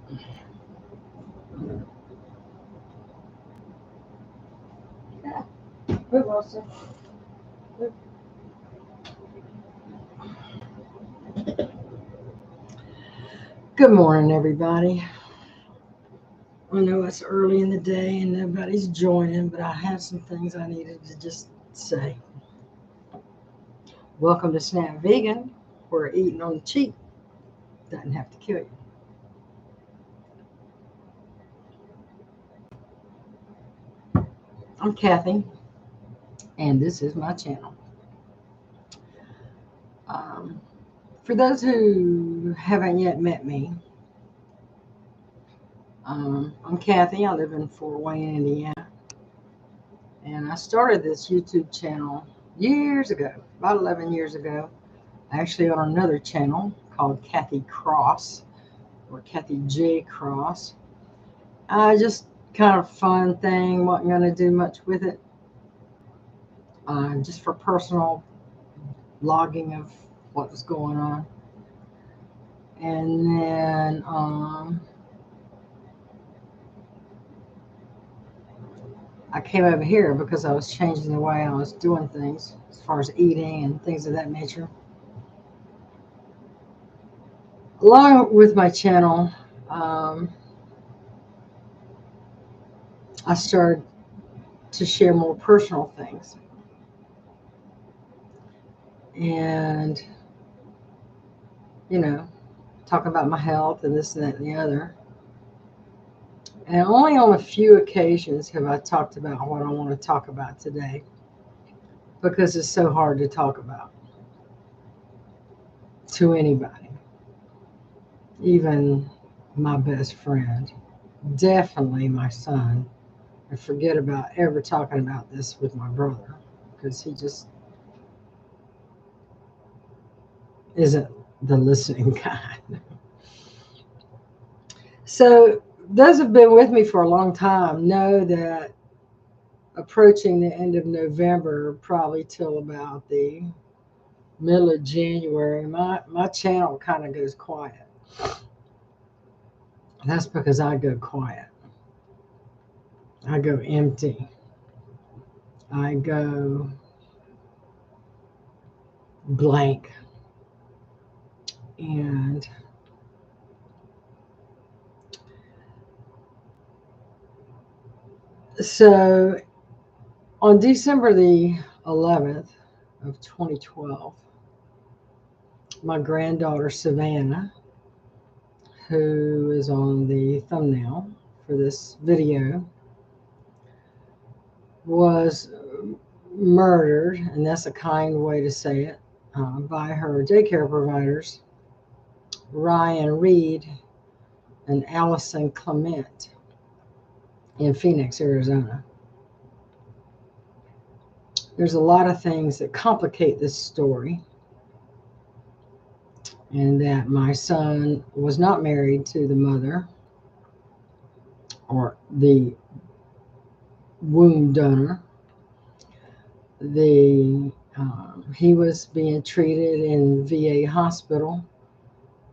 Yeah. Good, Wilson. Good. Good morning, everybody. I know it's early in the day and nobody's joining, but I have some things I needed to just say. Welcome to Snap Vegan, where eating on the cheap doesn't have to kill you. I'm Kathy, and this is my channel. For those who haven't yet met me, I'm Kathy. I live in Fort Wayne, Indiana, and I started this YouTube channel years ago, about 11 years ago, actually on another channel called Kathy Cross or Kathy J Cross. Just kind of fun thing, wasn't going to do much with it, just for personal logging of what was going on. And then I came over here because I was changing the way I was doing things as far as eating and things of that nature. Along with my channel, I started to share more personal things. And, talk about my health and this and that and the other. And only on a few occasions have I talked about what I want to talk about today, because it's so hard to talk about to anybody, even my best friend, definitely my son. I forget about ever talking about this with my brother, because he just isn't the listening kind. So those have been with me for a long time know that approaching the end of November, probably till about the middle of January, my channel kind of goes quiet. That's because I go quiet. I go empty. I go blank. And so on December the 11th of 2012, my granddaughter Savannah, who is on the thumbnail for this video, was murdered, and that's a kind way to say it, by her daycare providers, Ryan Reed and Allison Clement, in Phoenix, Arizona. There's a lot of things that complicate this story, and that my son was not married to the mother or the womb donor. He was being treated in VA hospital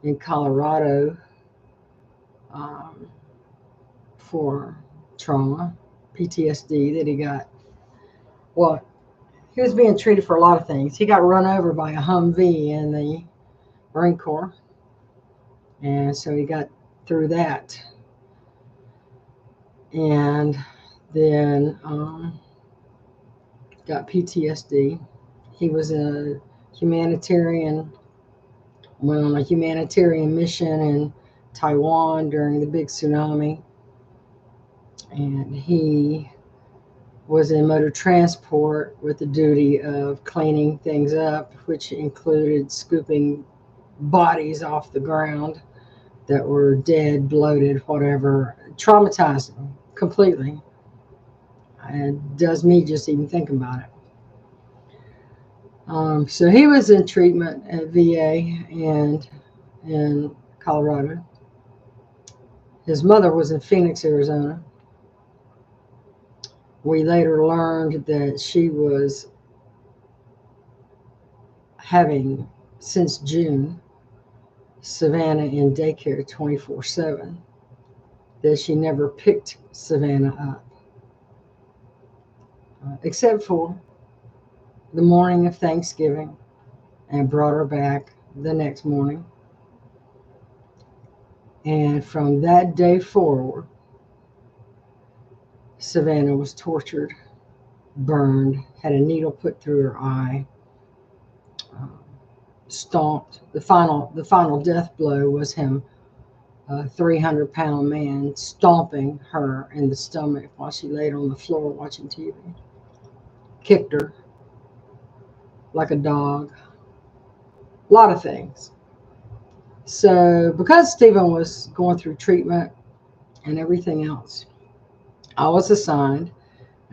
in Colorado for trauma, PTSD that he got. Well, he was being treated for a lot of things. He got run over by a Humvee in the Marine Corps, and so he got through that. And then got PTSD. He was went on a humanitarian mission in Taiwan during the big tsunami. And he was in motor transport with the duty of cleaning things up, which included scooping bodies off the ground that were dead, bloated, whatever. Traumatized him completely. It does me just even thinking about it. So he was in treatment at VA and in Colorado. His mother was in Phoenix, Arizona. We later learned that she was having, since June, Savannah in daycare 24/7. that she never picked Savannah up, except for the morning of Thanksgiving, and brought her back the next morning. And from that day forward, Savannah was tortured, burned, had a needle put through her eye, stomped. The final death blow was him, a 300-pound man, stomping her in the stomach while she laid on the floor watching TV. Kicked her like a dog. A lot of things. So because Stephen was going through treatment and everything else, I was assigned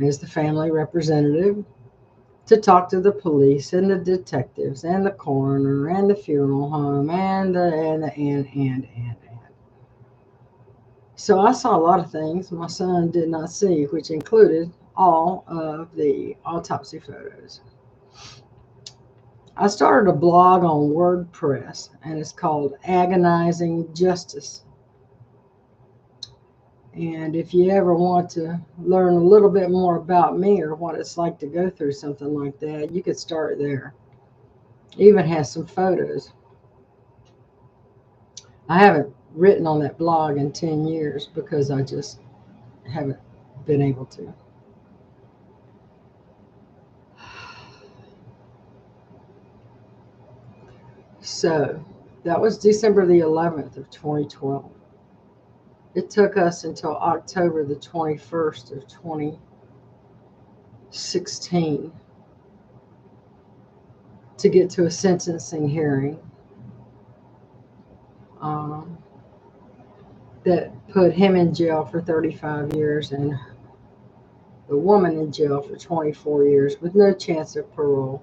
as the family representative to talk to the police and the detectives and the coroner and the funeral home and. So I saw a lot of things my son did not see, which included all of the autopsy photos. I started a blog on WordPress, and it's called Agonizing Justice. And if you ever want to learn a little bit more about me or what it's like to go through something like that, you could start there. It even has some photos. I haven't written on that blog in 10 years because I just haven't been able to. So that was December the 11th of 2012. It took us until October the 21st of 2016 to get to a sentencing hearing that put him in jail for 35 years and the woman in jail for 24 years with no chance of parole,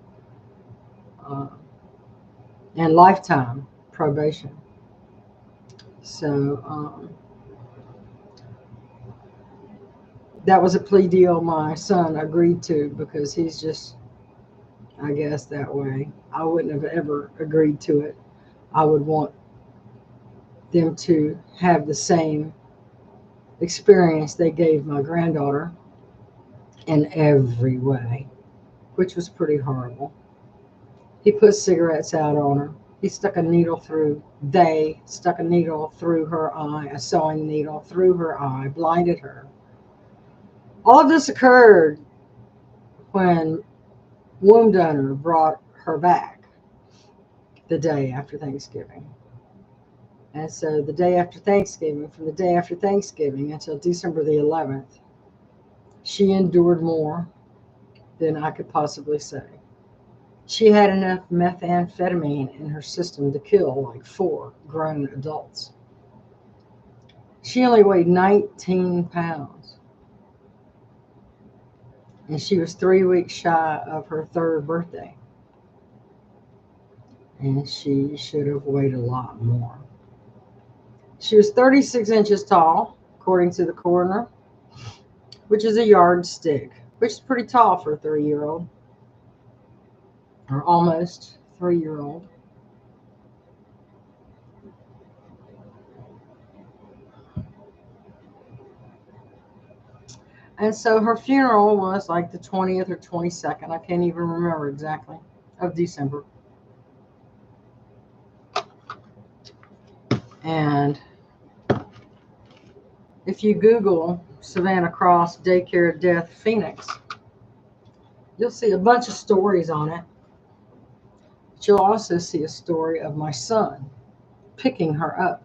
and lifetime probation. So that was a plea deal my son agreed to because he's just, I guess, that way. I wouldn't have ever agreed to it. I would want them to have the same experience they gave my granddaughter in every way, which was pretty horrible. He put cigarettes out on her. They stuck a needle through her eye, a sewing needle through her eye, blinded her. All of this occurred when womb donor brought her back the day after Thanksgiving. And so the day after Thanksgiving, from the day after Thanksgiving until December the 11th, she endured more than I could possibly say. She had enough methamphetamine in her system to kill like 4 grown adults. She only weighed 19 pounds. And she was 3 weeks shy of her 3rd birthday. And she should have weighed a lot more. She was 36 inches tall, according to the coroner, which is a yardstick, which is pretty tall for a 3-year-old, or almost 3-year-old. And so her funeral was like the 20th or 22nd, I can't even remember exactly, of December. And if you Google Savannah Cross Daycare Death Phoenix, you'll see a bunch of stories on it. But you'll also see a story of my son picking her up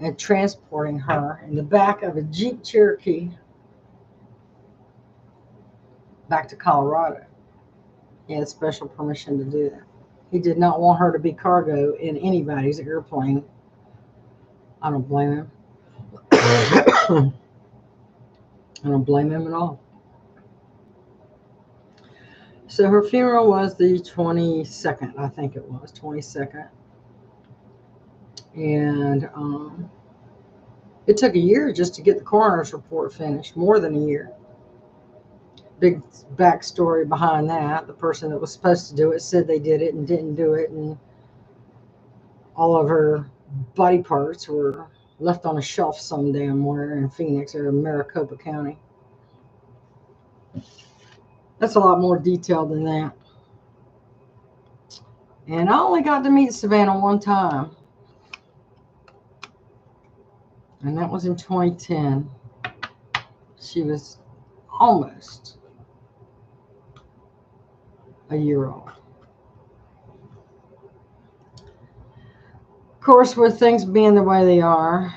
and transporting her in the back of a Jeep Cherokee back to Colorado. He had special permission to do that. He did not want her to be cargo in anybody's airplane. I don't blame him. I don't blame him at all. So her funeral was the 22nd, I think it was, 22nd. And it took a year just to get the coroner's report finished, more than a year. Big backstory behind that. The person that was supposed to do it said they did it and didn't do it, and all of her body parts were left on a shelf some damn where in Phoenix or Maricopa County. That's a lot more detailed than that. And I only got to meet Savannah one time. And that was in 2010. She was almost a year old. Of course, with things being the way they are,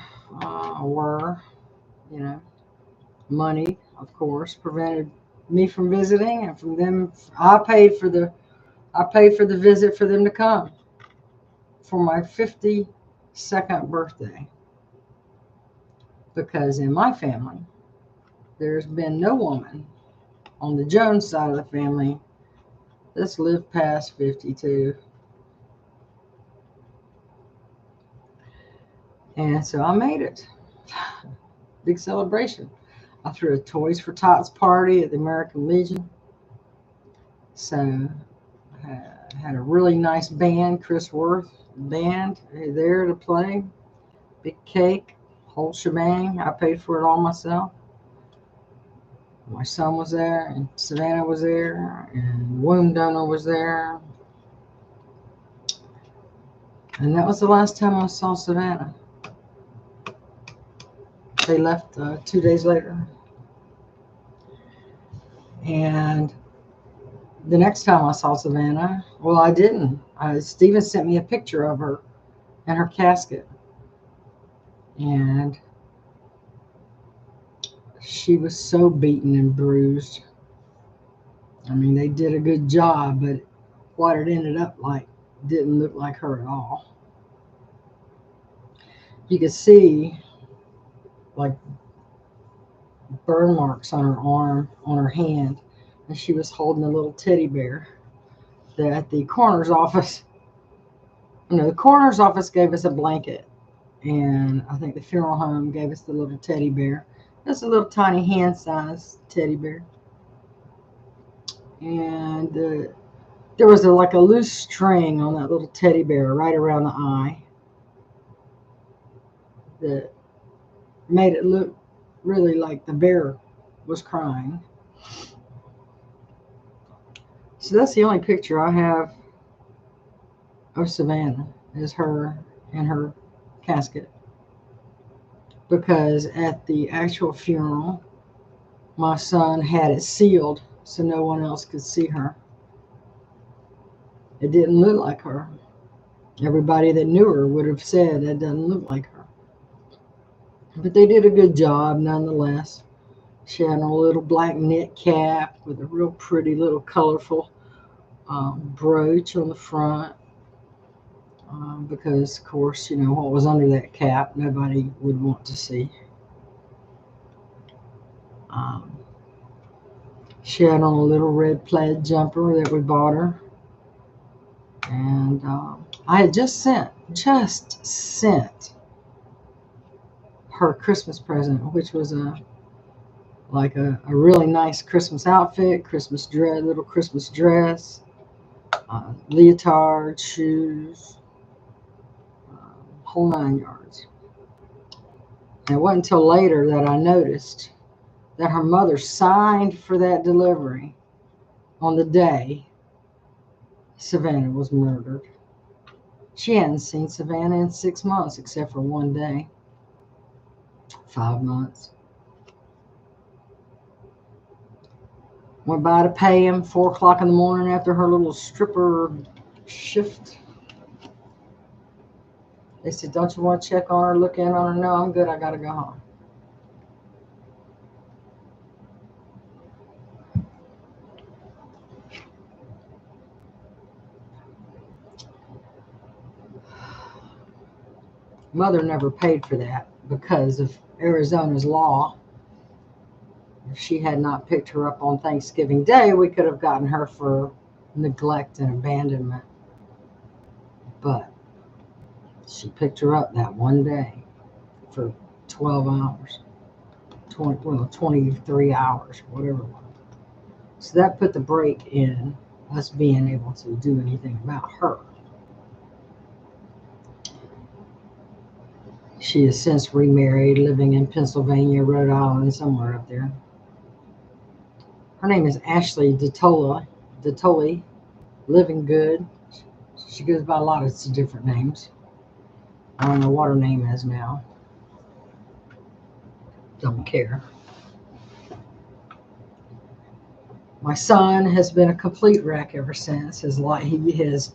money, of course, prevented me from visiting, and from them, I paid for the visit for them to come for my 52nd birthday. Because in my family, there's been no woman on the Jones side of the family that's lived past 52. And so I made it. Big celebration. I threw a Toys for Tots party at the American Legion. So I had a really nice band, Chris Worth band, there to play. Big cake, whole shebang. I paid for it all myself. My son was there, and Savannah was there, and womb donor was there. And that was the last time I saw Savannah. They left 2 days later. And the next time I saw Savannah, well, I didn't. Steven sent me a picture of her and her casket. And she was so beaten and bruised. I mean, they did a good job, but what it ended up like didn't look like her at all. You could see like burn marks on her arm, on her hand, and she was holding a little teddy bear. At the coroner's office, the coroner's office gave us a blanket, and I think the funeral home gave us the little teddy bear. It's a little tiny hand-sized teddy bear. And there was like a loose string on that little teddy bear right around the eye that made it look really like the bear was crying. So that's the only picture I have of Savannah, is her and her casket. Because at the actual funeral, my son had it sealed so no one else could see her. It didn't look like her. Everybody that knew her would have said it doesn't look like her. But they did a good job nonetheless. She had a little black knit cap with a real pretty little colorful brooch on the front. Because, of course, what was under that cap, nobody would want to see. She had on a little red plaid jumper that we bought her. And I had just sent her Christmas present, which was a really nice Christmas outfit, little Christmas dress, leotard, shoes, whole 9 yards. And it wasn't until later that I noticed that her mother signed for that delivery on the day Savannah was murdered. She hadn't seen Savannah in 6 months, except for one day. 5 months. Went by to pay him 4 o'clock in the morning after her little stripper shift. They said, "Don't you want to check on her, look in on her?" "No, I'm good. I got to go home." Mother never paid for that because of Arizona's law. If she had not picked her up on Thanksgiving Day, we could have gotten her for neglect and abandonment. But she picked her up that one day for 12 hours, 23 hours, whatever it was. So that put the brake in us being able to do anything about her. She has since remarried, living in Pennsylvania, Rhode Island, somewhere up there. Her name is Ashley Detoli, living good. She goes by a lot of different names. I don't know what her name is now. Don't care. My son has been a complete wreck ever since. His life, he has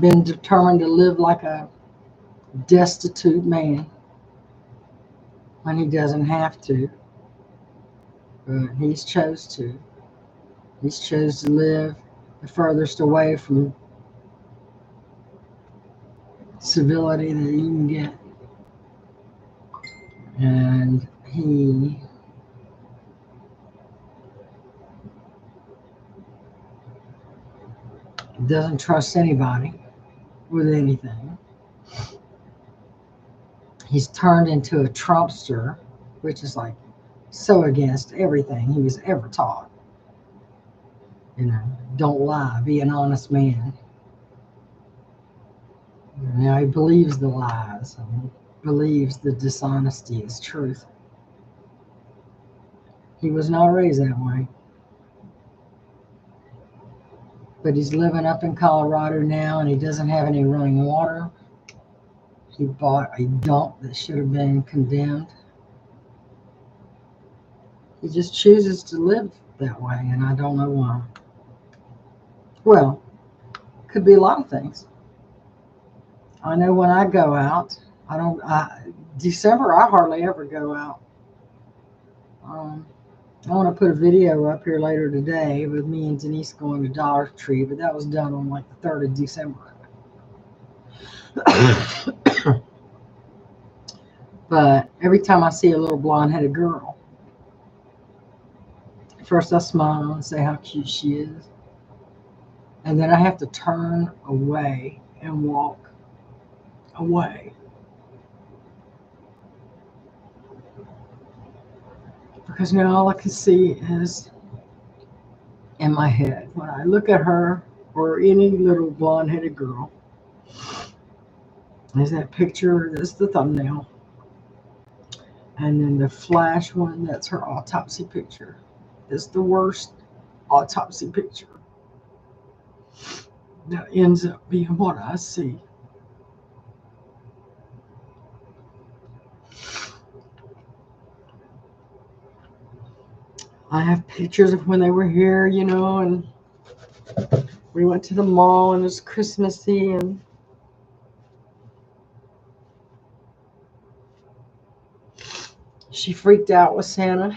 been determined to live like a destitute man when he doesn't have to. But he's chose to. He's chose to live the furthest away from civility that you can get. And he doesn't trust anybody with anything. He's turned into a Trumpster, which is like so against everything he was ever taught. You know, don't lie, be an honest man. Now he believes the lies and believes the dishonesty is truth. He was not raised that way. But he's living up in Colorado now, and he doesn't have any running water. He bought a dump that should have been condemned. He just chooses to live that way, and I don't know why. Well, could be a lot of things. I know when I go out, December, I hardly ever go out. I want to put a video up here later today with me and Denise going to Dollar Tree, but that was done on like the 3rd of December. But every time I see a little blonde-headed girl, first I smile and say how cute she is. And then I have to turn away and walk away. Because now all I can see is in my head when I look at her or any little blonde-headed girl. Is that picture, that's the thumbnail. And then the flash one, that's her autopsy picture. It's the worst autopsy picture. That ends up being what I see. I have pictures of when they were here, you know, and we went to the mall and it was Christmassy, and she freaked out with Santa.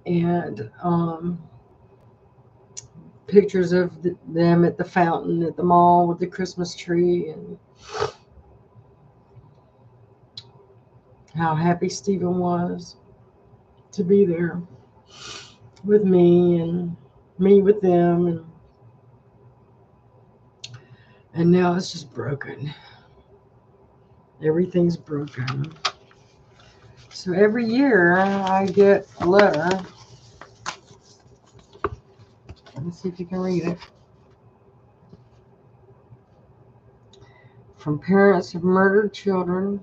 And pictures of them at the fountain at the mall with the Christmas tree, and how happy Stephen was to be there with me and me with them, and now it's just broken. Everything's broken. So every year I get a letter. Let me see if you can read it. From parents of murdered children.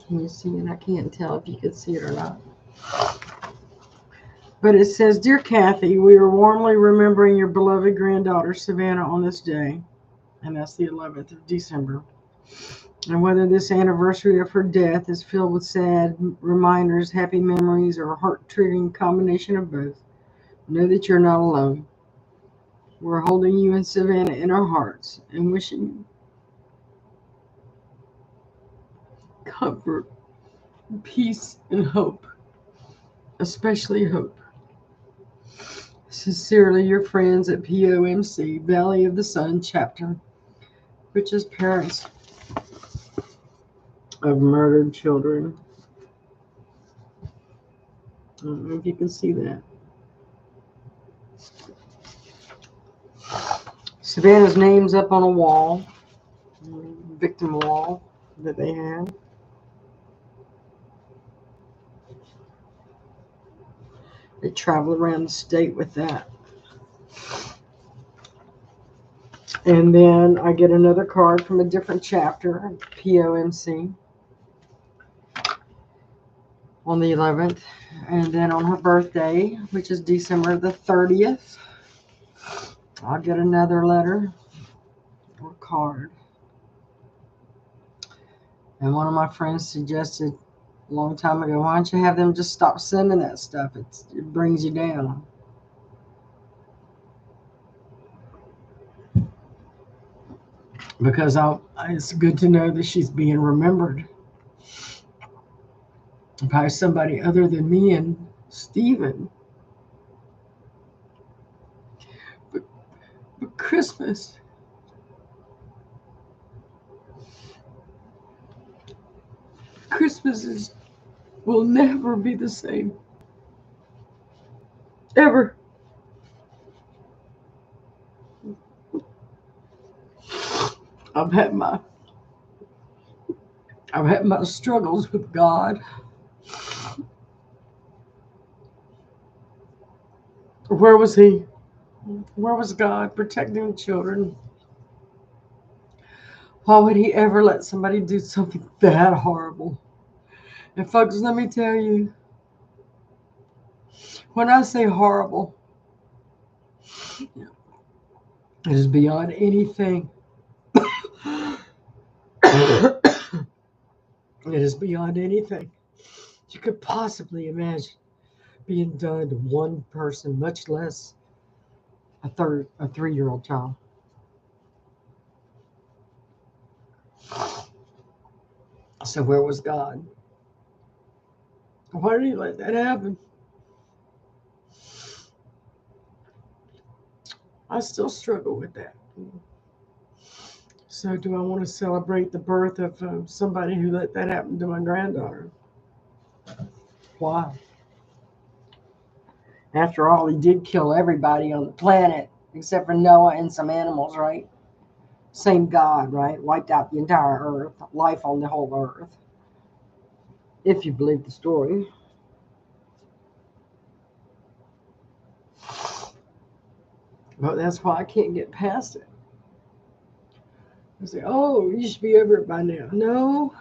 Can you see it? I can't tell if you can see it or not. But it says, "Dear Kathy, we are warmly remembering your beloved granddaughter, Savannah, on this day." And that's the 11th of December. "And whether this anniversary of her death is filled with sad reminders, happy memories, or a heart-triggering combination of both, know that you're not alone. We're holding you and Savannah in our hearts and wishing you comfort, peace, and hope, especially hope. Sincerely, your friends at POMC, Valley of the Sun Chapter, which is parents of murdered children." I don't know if you can see that. Savannah's name's up on a wall, victim wall that they had. They traveled around the state with that. And then I get another card from a different chapter, POMC, on the 11th. And then on her birthday, which is December the 30th, I'll get another letter or card. And one of my friends suggested a long time ago, why don't you have them just stop sending that stuff? It brings you down. Because it's good to know that she's being remembered by somebody other than me and Stephen. But Christmas will never be the same. Ever. I've had my struggles with God. Where was he? Where was God protecting the children? Why would he ever let somebody do something that horrible? And folks, let me tell you, when I say horrible, it is beyond anything. It is beyond anything you could possibly imagine being done to one person, much less a 3-year-old child. So where was God? Why did he let that happen? I still struggle with that. So do I want to celebrate the birth of somebody who let that happen to my granddaughter? Why? After all, he did kill everybody on the planet except for Noah and some animals, right? Same God, right? Wiped out the entire earth, life on the whole earth. If you believe the story. But that's why I can't get past it. I say, oh, you should be over it by now. No.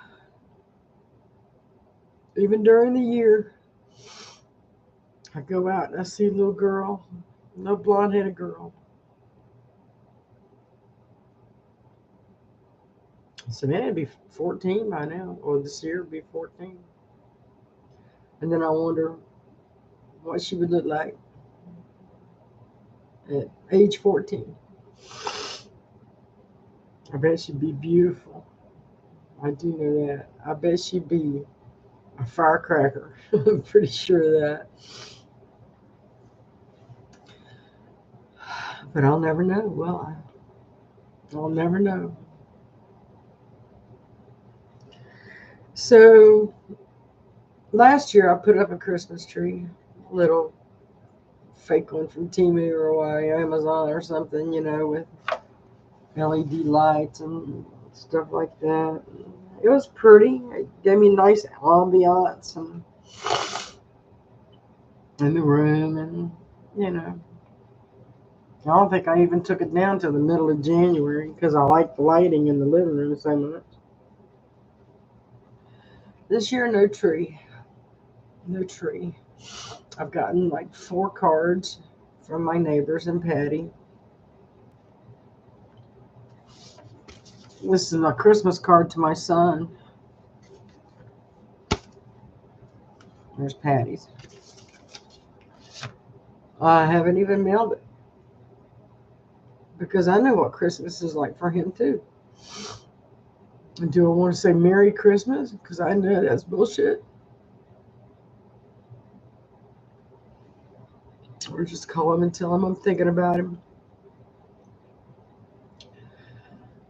Even during the year, I go out and I see a little girl, no blonde-headed girl. So man, it'd be 14 by now, or this year would be 14. And then I wonder what she would look like at age 14. I bet she'd be beautiful. I do know that. I bet she'd be a firecracker. I'm pretty sure of that. But I'll never know. Well, I'll never know. So last year I put up a Christmas tree, a little fake one from Temu or Amazon or something, with LED lights and stuff like that. It was pretty. It gave me a nice ambiance in the room, and I don't think I even took it down till the middle of January because I like the lighting in the living room so much. This year, no tree. No tree. I've gotten like 4 cards from my neighbors and Patty. This is a Christmas card to my son. There's Patty's. I haven't even mailed it because I know what Christmas is like for him too. And do I want to say Merry Christmas? Because I know that's bullshit. Or just call him and tell him I'm thinking about him.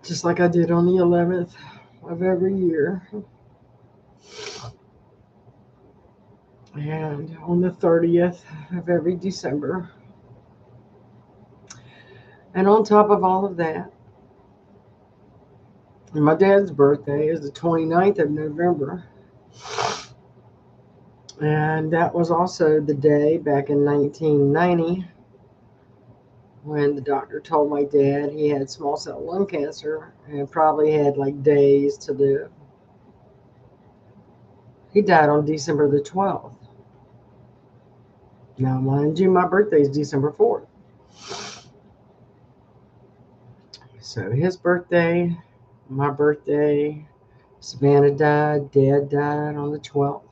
Just like I did on the 11th of every year. And on the 30th of every December. And on top of all of that, my dad's birthday is the 29th of November. And that was also the day back in 1990 when the doctor told my dad he had small cell lung cancer and probably had like days to live. He died on December the 12th. Now, mind you, my birthday is December 4th. So his birthday, my birthday, Savannah died, Dad died on the 12th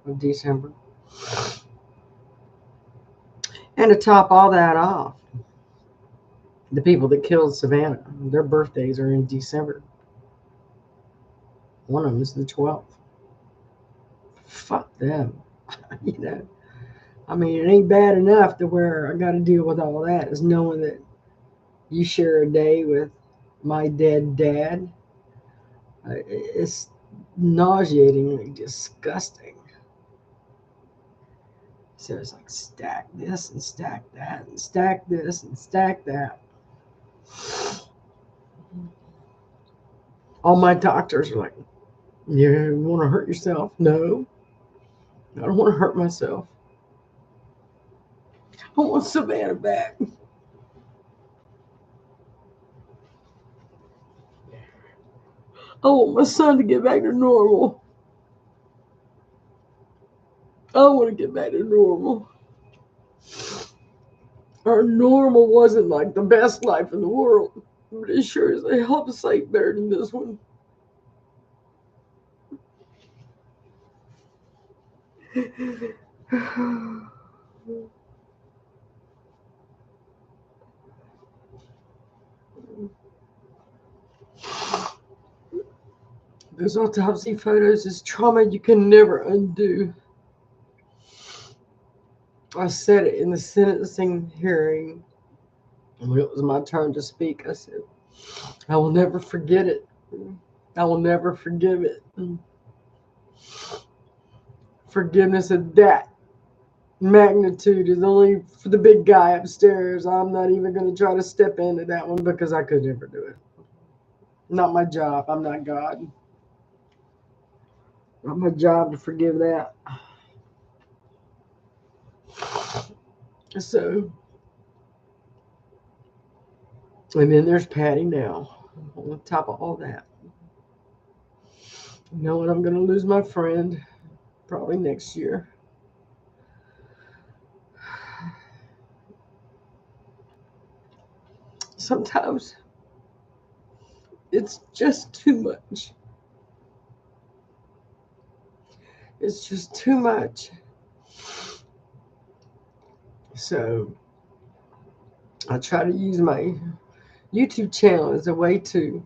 of December. And to top all that off, the people that killed Savannah, their birthdays are in December. One of them is the 12th. Fuck them. You know, I mean, it ain't bad enough to where I got to deal with all that, is knowing that you share a day with my dead dad. It's nauseatingly disgusting. So it's like stack this and stack that and stack this and stack that. All my doctors are like, you want to hurt yourself? No, I don't want to hurt myself. I want Savannah back. I want my son to get back to normal. I want to get back to normal. Our normal wasn't like the best life in the world, but it sure is a hell of a sight better than this one. Those autopsy photos is trauma you can never undo. I said it in the sentencing hearing when it was my turn to speak. I said, I will never forget it. I will never forgive it. Forgiveness of that magnitude is only for the big guy upstairs. I'm not even going to try to step into that one because I could never do it. Not my job. I'm not God. Not my job to forgive that. So, and then there's Patty now, on top of all that. Knowing I'm going to lose my friend probably next year. Sometimes it's just too much. It's just too much. So I try to use my YouTube channel as a way to,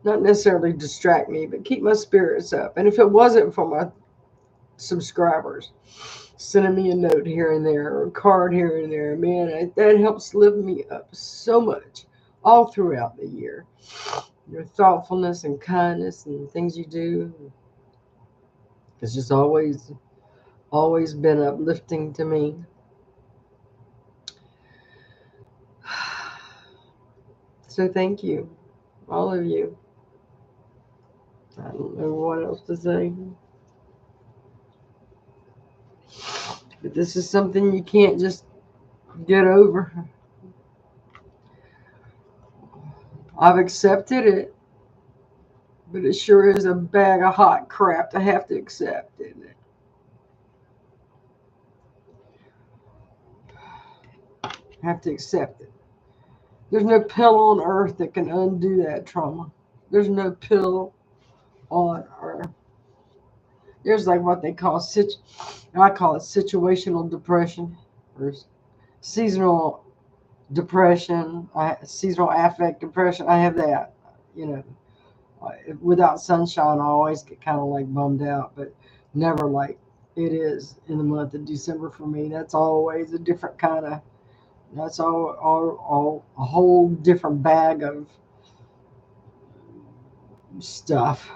not necessarily distract me, but keep my spirits up. And if it wasn't for my subscribers sending me a note here and there or a card here and there, man, that helps lift me up so much all throughout the year. Your thoughtfulness and kindness and things you do, it's just always been uplifting to me. So thank you, all of you. I don't know what else to say. But this is something you can't just get over. I've accepted it, but it sure is a bag of hot crap to have to accept, isn't it? Have to accept it. There's no pill on earth that can undo that trauma. There's no pill on earth. There's like what they call I call it situational depression or seasonal depression, seasonal affect depression. I have that, without sunshine, I always get kind of like bummed out, but never like it is in the month of December for me. That's always a different kind of, that's all a whole different bag of stuff.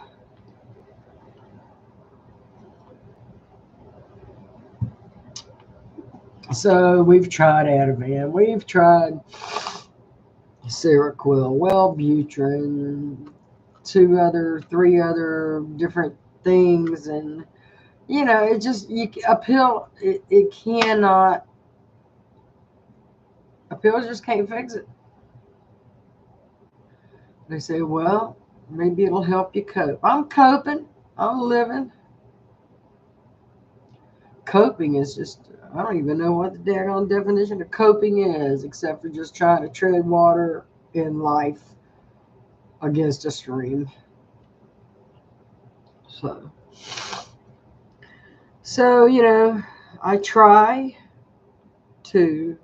So we've tried Ativan, we've tried Seroquel, Wellbutrin, three other different things, and it just a pill. It cannot A pill just can't fix it. They say, well, maybe it'll help you cope. I'm coping. I'm living. Coping is just, I don't even know what the daggone definition of coping is, except for just trying to tread water in life against a stream. So, I try to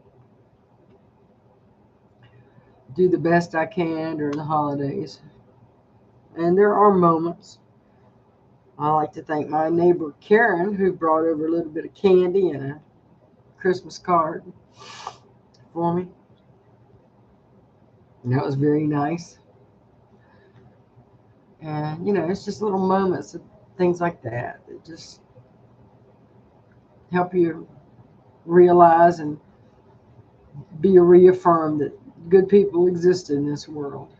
do the best I can during the holidays. And there are moments. I like to thank my neighbor Karen, who brought over a little bit of candy and a Christmas card for me. And that was very nice. And, it's just little moments of things like that just help you realize and be reaffirmed that good people exist in this world.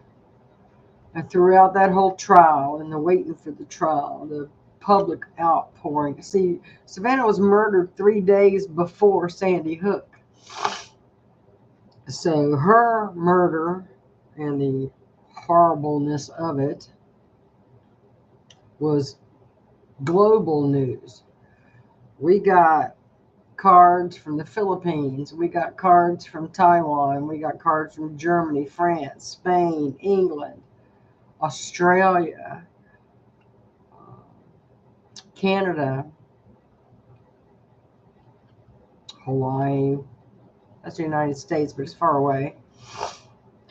And throughout that whole trial and the waiting for the trial, the public outpouring. See, Savannah was murdered 3 days before Sandy Hook. So her murder and the horribleness of it was global news. We got cards from the Philippines. We got cards from Taiwan. We got cards from Germany, France, Spain, England, Australia, Canada, Hawaii. That's the United States, but it's far away.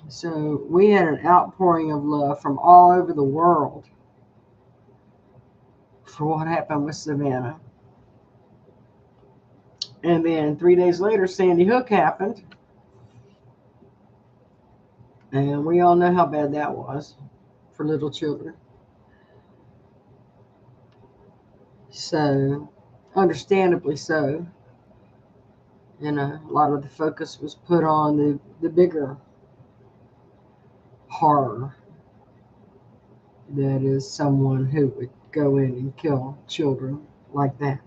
So we had an outpouring of love from all over the world for what happened with Savannah. And then 3 days later, Sandy Hook happened. And we all know how bad that was for little children. So, understandably so. A lot of the focus was put on the bigger horror that is someone who would go in and kill children like that.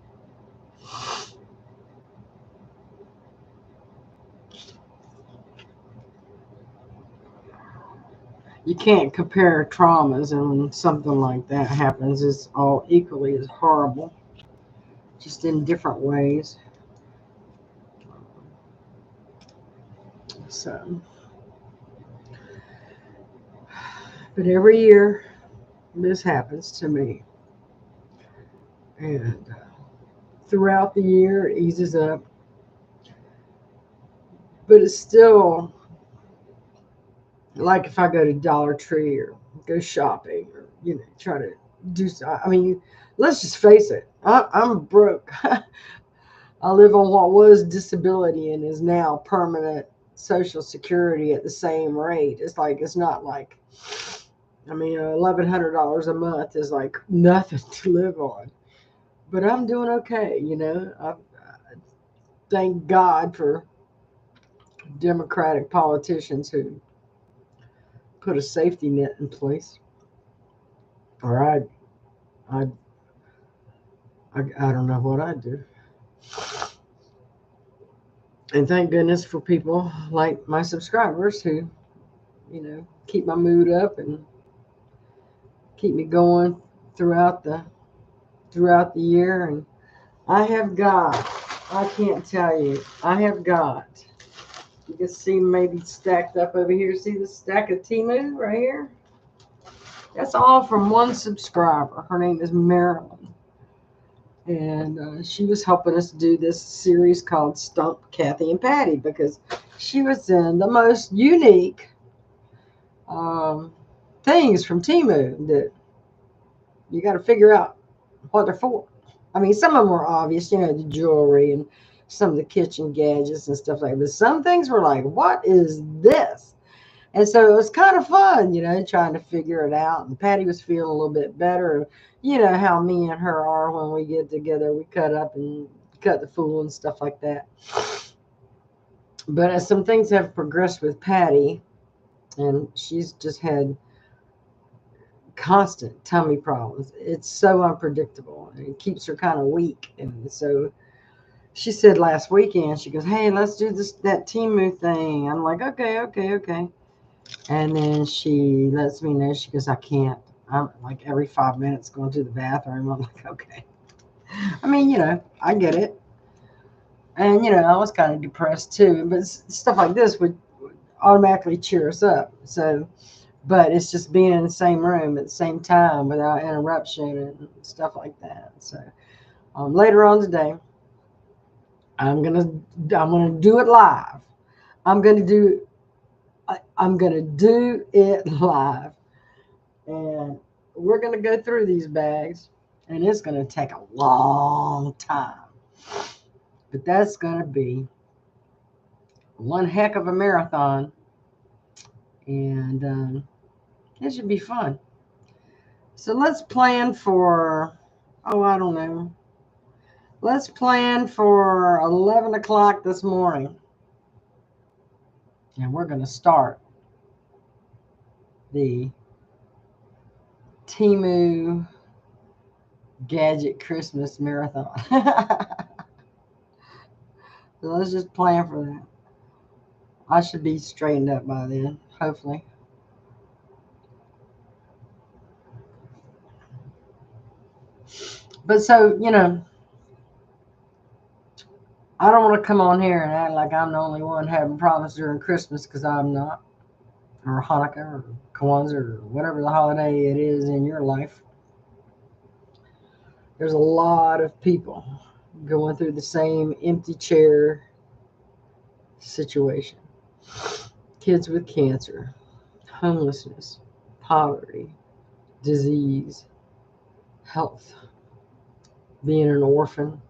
You can't compare traumas, and when something like that happens, it's all equally as horrible, just in different ways. So, but every year this happens to me, and throughout the year it eases up, but it's still like if I go to Dollar Tree or go shopping or try to do. I mean, let's just face it. I'm broke. I live on what was disability and is now permanent Social Security at the same rate. It's not like, I mean, $1,100 a month is like nothing to live on. But I'm doing okay, I thank God for Democratic politicians who put a safety net in place. Or I don't know what I'd do. And thank goodness for people like my subscribers who, keep my mood up and keep me going throughout the year. And I can't tell you, I have got, you can see maybe stacked up over here. See the stack of Temu right here? That's all from one subscriber. Her name is Marilyn. And she was helping us do this series called Stump Kathy and Patty because she was in the most unique things from Temu that you got to figure out what they're for. I mean, some of them were obvious, the jewelry and some of the kitchen gadgets and stuff like that. But some things were like, what is this? And so it was kind of fun, trying to figure it out. And Patty was feeling a little bit better. You know how me and her are when we get together. We cut up and cut the fool and stuff like that. But as some things have progressed with Patty, and she's just had constant tummy problems. It's so unpredictable, and it keeps her kind of weak. And so She said last weekend, she goes, hey, let's do that Temu thing. I'm like, okay. And then she lets me know, she goes, I can't. I'm like every 5 minutes going to the bathroom. I'm like, okay. I mean, I get it. And, I was kind of depressed too. But stuff like this would automatically cheer us up. So, but it's just being in the same room at the same time without interruption and stuff like that. So, later on today, I'm gonna do it live. I'm gonna do I'm gonna do it live, and we're gonna go through these bags, and it's gonna take a long time, but that's gonna be one heck of a marathon, and it should be fun. So let's plan for, I don't know. Let's plan for 11 o'clock this morning, and we're gonna start the Temu Gadget Christmas Marathon. So let's just plan for that. I should be straightened up by then, hopefully. But so, I don't want to come on here and act like I'm the only one having problems during Christmas, because I'm not, or Hanukkah, or Kwanzaa, or whatever the holiday it is in your life. There's a lot of people going through the same empty chair situation. Kids with cancer, homelessness, poverty, disease, health, being an orphan.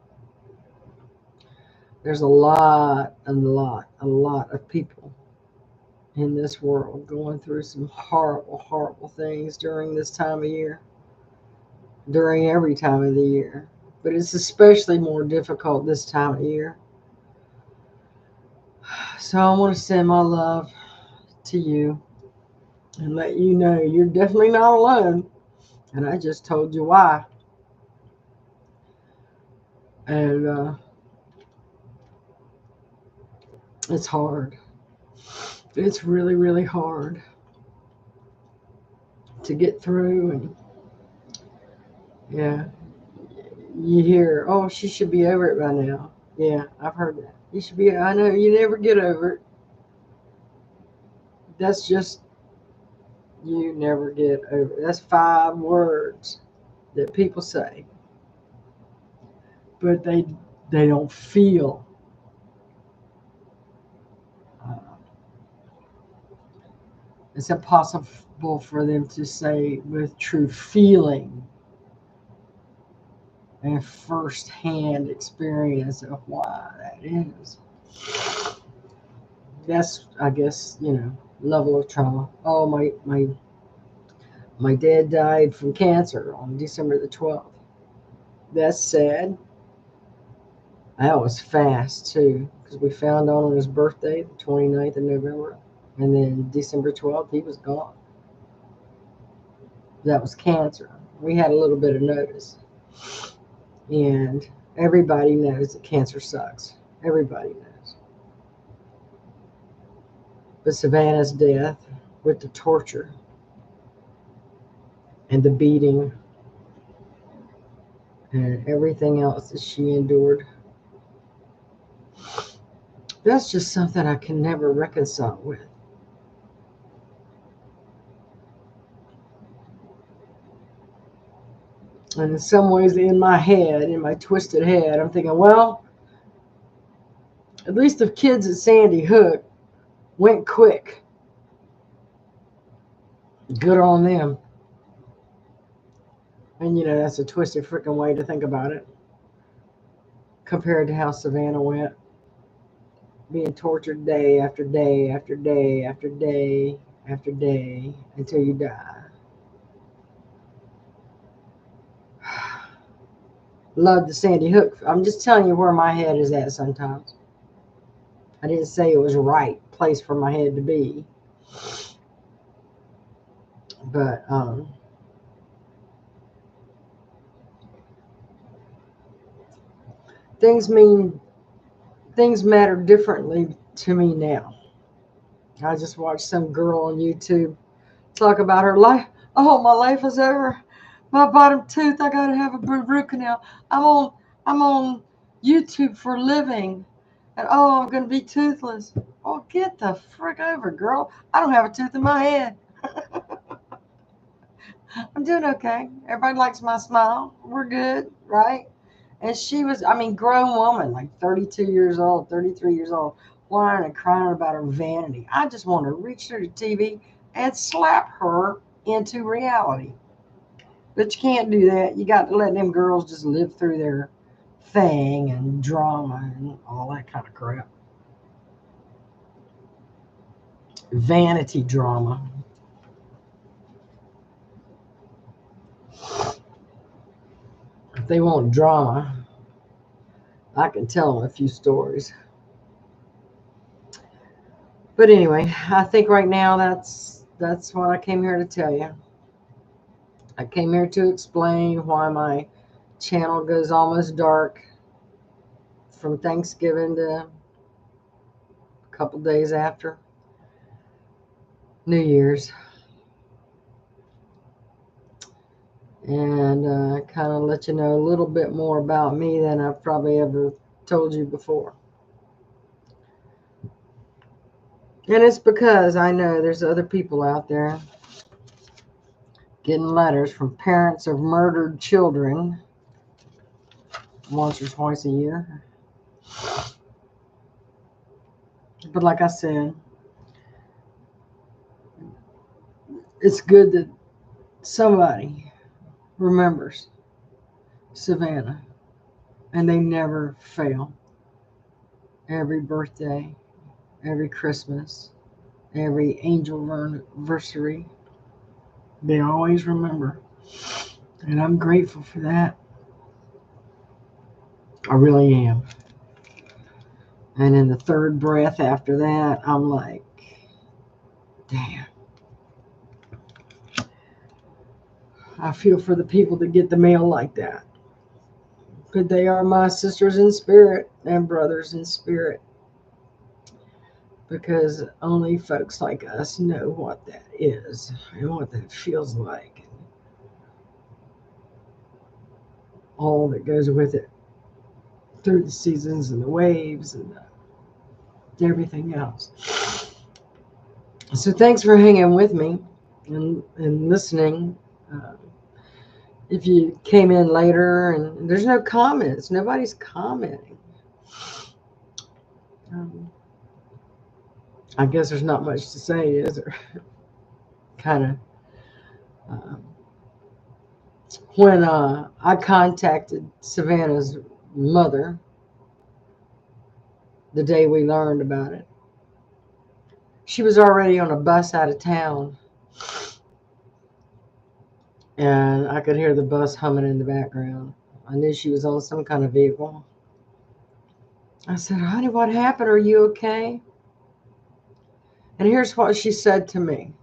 There's a lot of people in this world going through some horrible things during this time of year, during every time of the year. But it's especially more difficult this time of year. So I want to send my love to you and let you know you're definitely not alone. And I just told you why. And it's hard. It's really hard to get through. And yeah, you hear, oh, she should be over it by now. Yeah, I've heard that. You should be, I know you never get over it. That's just, you never get over it. That's 5 words that people say, but they don't feel. Uh, it's impossible for them to say with true feeling and first-hand experience of why that is. That's, I guess, level of trauma. Oh, my dad died from cancer on December the 12th. That's sad. That was fast too, because we found out on his birthday, the 29th of November, and then December 12th, he was gone. That was cancer. We had a little bit of notice. And everybody knows that cancer sucks. Everybody knows. But Savannah's death, with the torture and the beating and everything else that she endured, that's just something I can never reconcile with. And in some ways, in my head, in my twisted head, I'm thinking, well, at least the kids at Sandy Hook went quick. Good on them. And that's a twisted freaking way to think about it, compared to how Savannah went, being tortured day after day after day after day after day until you die. Love the Sandy Hook. I'm just telling you where my head is at sometimes. I didn't say it was right place for my head to be. But things mean things matter differently to me now. I just watched some girl on YouTube talk about her life. Oh, my life is over. My bottom tooth, I gotta have a root canal. I'm on YouTube for a living. And oh, I'm gonna be toothless. Oh, get the frick over, girl. I don't have a tooth in my head. I'm doing okay. Everybody likes my smile. We're good, right? And she was, I mean, grown woman, like 32 years old, 33 years old, whining and crying about her vanity. I just want to reach through the TV and slap her into reality. But you can't do that. You got to let them girls just live through their thing and drama and all that kind of crap. Vanity drama. If they want drama, I can tell them a few stories. But anyway, I think right now that's what I came here to tell you. I came here to explain why my channel goes almost dark from Thanksgiving to a couple days after New Year's. And kind of let you know a little bit more about me than I've probably ever told you before. And it's because I know there's other people out there getting letters from parents of murdered children once or twice a year. But like I said, it's good that somebody remembers Savannah, and they never fail. Every birthday, every Christmas, every angel anniversary, they always remember. And I'm grateful for that. I really am. And in the third breath after that, I'm like, damn. I feel for the people that get the mail like that. But they are my sisters in spirit and brothers in spirit. Because only folks like us know what that is and what that feels like. All that goes with it through the seasons and the waves and everything else. So thanks for hanging with me and listening. If you came in later and there's no comments, nobody's commenting. I guess there's not much to say, is there? Kind of. When I contacted Savannah's mother the day we learned about it, she was already on a bus out of town. And I could hear the bus humming in the background. I knew she was on some kind of vehicle. I said, honey, what happened? Are you okay? And here's what she said to me.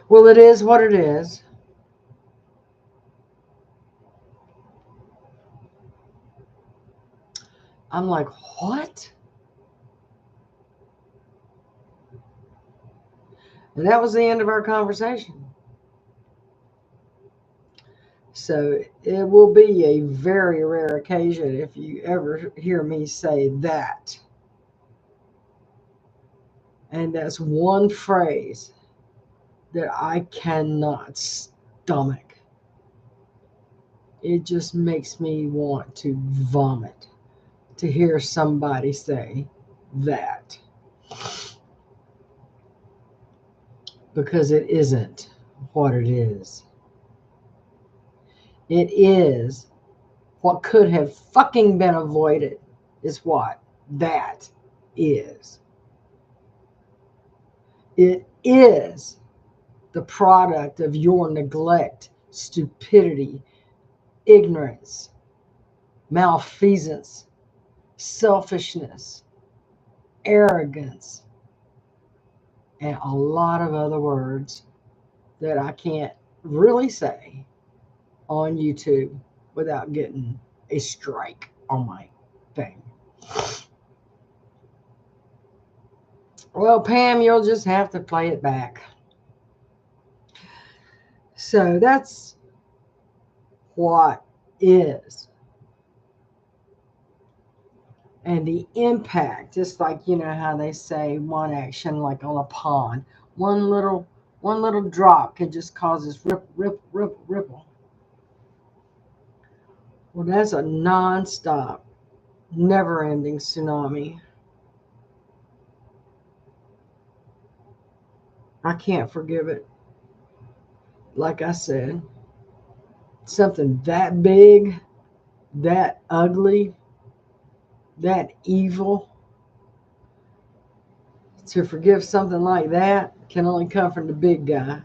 Well, it is what it is. I'm like, what? And that was the end of our conversation. So it will be a very rare occasion if you ever hear me say that. And that's one phrase that I cannot stomach. It just makes me want to vomit to hear somebody say that. Because it isn't what it is. It is what could have fucking been avoided, is what that is. It is the product of your neglect, stupidity, ignorance, malfeasance, selfishness, arrogance, and a lot of other words that I can't really say on YouTube without getting a strike on my anything. Well, Pam, you'll just have to play it back. So that's what is. And the impact, just like, you know how they say one action like on a pond, one little drop can just cause this ripple. Well, that's a non-stop, never-ending tsunami. I can't forgive it. Like I said, something that big, that ugly, that evil, to forgive something like that can only come from the big guy.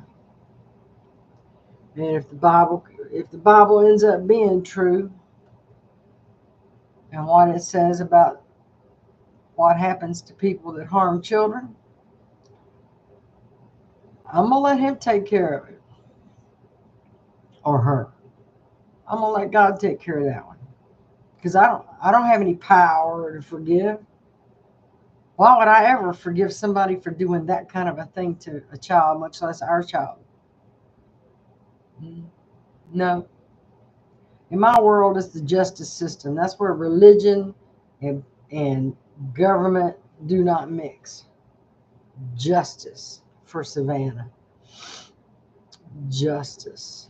And if the Bible ends up being true, and what it says about what happens to people that harm children, I'm gonna let him take care of it, or her. I'm gonna let God take care of that one, because I don't have any power to forgive. Why would I ever forgive somebody for doing that kind of a thing to a child, much less our child? No. In my world, it's the justice system. That's where religion and government do not mix. Justice for Savannah. Justice.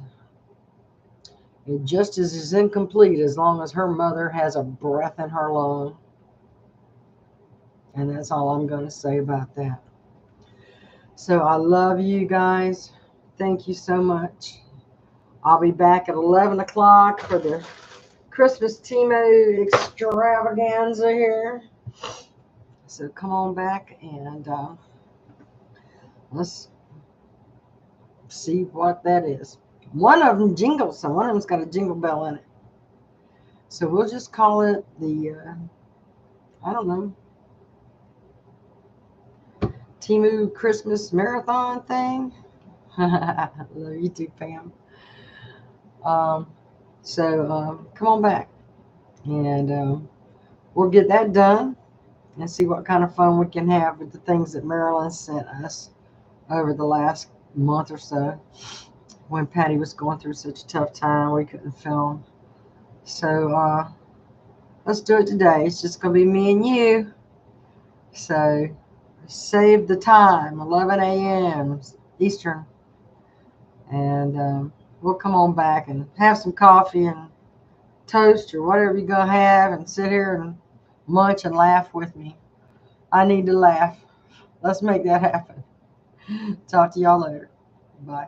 And justice is incomplete as long as her mother has a breath in her lung. And that's all I'm going to say about that. So I love you guys. Thank you so much. I'll be back at 11 o'clock for the Christmas Timo extravaganza here. So come on back and let's see what that is. One of them jingles, so one of them's got a jingle bell in it. So we'll just call it the, I don't know, Temu Christmas Marathon thing. Love you too, Pam. So come on back and we'll get that done and see what kind of fun we can have with the things that Marilyn sent us over the last month or so when Patty was going through such a tough time we couldn't film. So let's do it today. It's just going to be me and you. So save the time, 11 a.m. Eastern. And we'll come on back and have some coffee and toast or whatever you're going to have and sit here and munch and laugh with me. I need to laugh. Let's make that happen. Talk to y'all later. Bye.